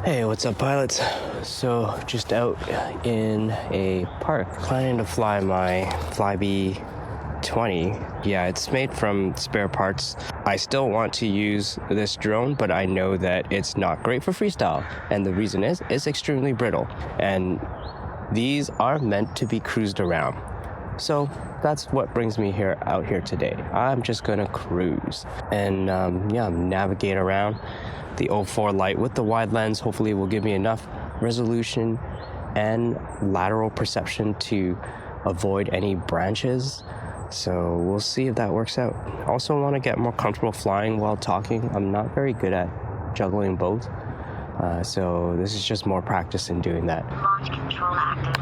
Hey, what's up, pilots? So, just out in a park, planning to fly my Flybe 20. Yeah, it's made from spare parts. I still want to use this drone, but I know that it's not great for freestyle. And the reason is, it's extremely brittle. And these are meant to be cruised around. So that's what brings me out here today. I'm just gonna cruise and navigate around. The 04 light with the wide lens hopefully will give me enough resolution and lateral perception to avoid any branches. So we'll see if that works out. Also want to get more comfortable flying while talking. I'm not very good at juggling both. So this is just more practice in doing that. Launch control active.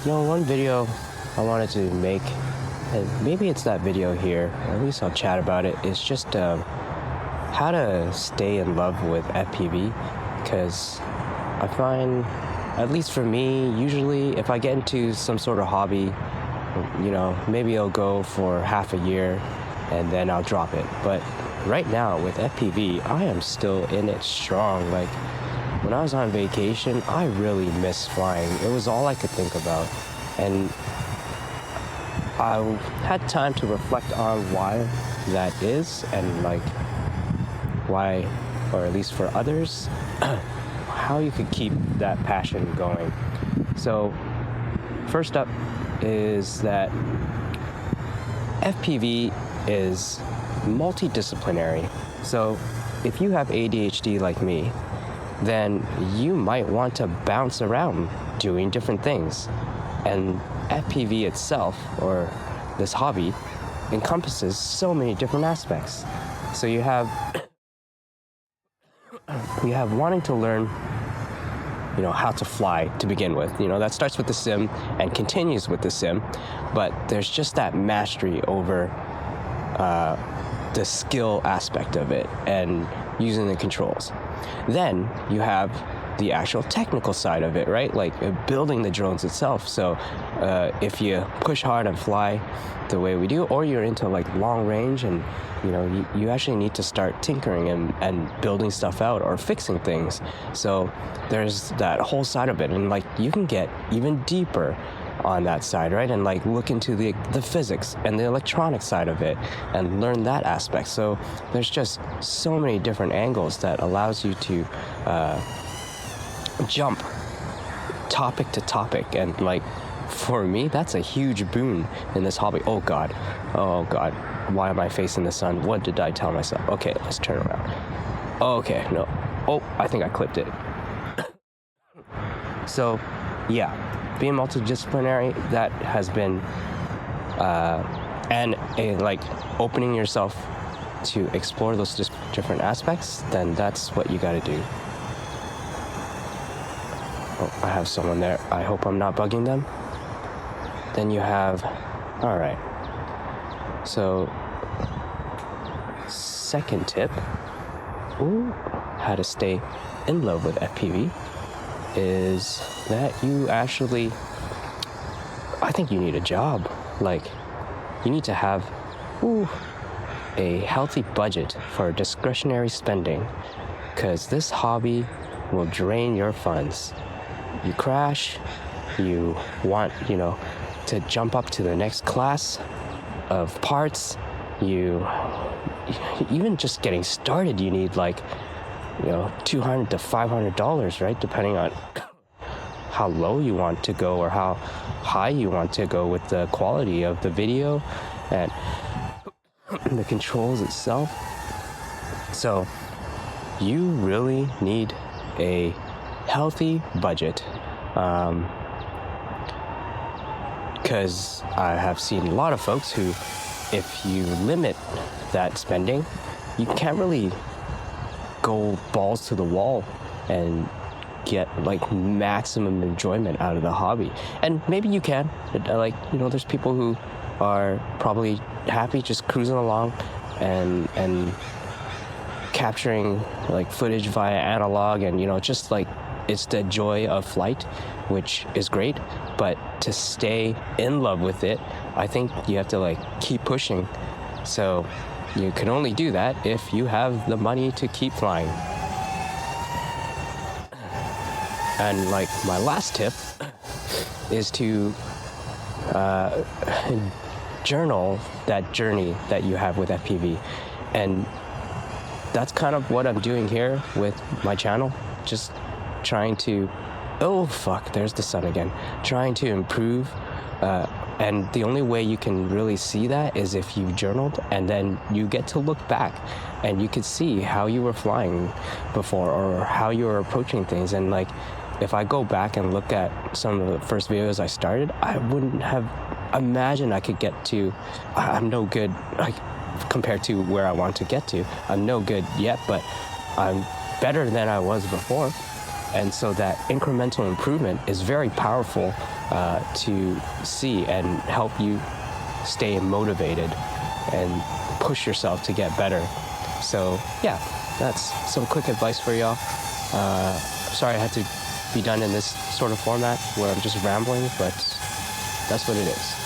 One video I wanted to make, and maybe it's that video here, at least I'll chat about it, is just how to stay in love with FPV, because I find, at least for me, usually if I get into some sort of hobby, maybe I'll go for half a year and then I'll drop it. But right now with FPV, I am still in it strong. Like, when I was on vacation, I really missed flying. It was all I could think about. And I had time to reflect on why that is, and why, or at least for others, how you could keep that passion going. So first up is that FPV is multidisciplinary. So if you have ADHD like me, then you might want to bounce around doing different things. And FPV itself, or this hobby, encompasses so many different aspects. So you have wanting to learn, how to fly to begin with. That starts with the sim and continues with the sim, but there's just that mastery over the skill aspect of it and using the controls. Then you have the actual technical side of it, right? Like building the drones itself. So if you push hard and fly the way we do, or you're into long range and you actually need to start tinkering and building stuff out or fixing things. So there's that whole side of it, and you can get even deeper on that side, right? And look into the physics and the electronic side of it and learn that aspect. So there's just so many different angles that allows you to jump topic to topic. And for me, that's a huge boon in this hobby. Oh God, why am I facing the sun? What did I tell myself? Okay, let's turn around. Okay, no. Oh, I think I clipped it. So yeah, being multidisciplinary, that has been opening yourself to explore those different aspects, then that's what you got to do. Oh, I have someone there. I hope I'm not bugging them. Then you have, all right. So, second tip, how to stay in love with FPV, is that you actually, I think you need a job. You need to have a healthy budget for discretionary spending, because this hobby will drain your funds. You crash, you want, to jump up to the next class of parts, even just getting started, you need $200 to $500, right? Depending on how low you want to go or how high you want to go with the quality of the video and the controls itself. So you really need a healthy budget, because I have seen a lot of folks who, if you limit that spending, you can't really go balls to the wall and get maximum enjoyment out of the hobby. And maybe you can, there's people who are probably happy just cruising along and capturing footage via analog, and just it's the joy of flight, which is great. But to stay in love with it, I think you have to keep pushing. So you can only do that if you have the money to keep flying. And like my last tip is to journal that journey that you have with FPV. And that's kind of what I'm doing here with my channel. Just trying to, oh fuck, there's the sun again. Trying to improve. And the only way you can really see that is if you've journaled, and then you get to look back and you can see how you were flying before or how you were approaching things. And like, if I go back and look at some of the first videos I started, I wouldn't have imagined I could get to, I'm no good like, compared to where I want to get to. I'm no good yet, but I'm better than I was before. And so that incremental improvement is very powerful to see and help you stay motivated and push yourself to get better. So yeah, that's some quick advice for y'all. Sorry I had to be done in this sort of format where I'm just rambling, but that's what it is.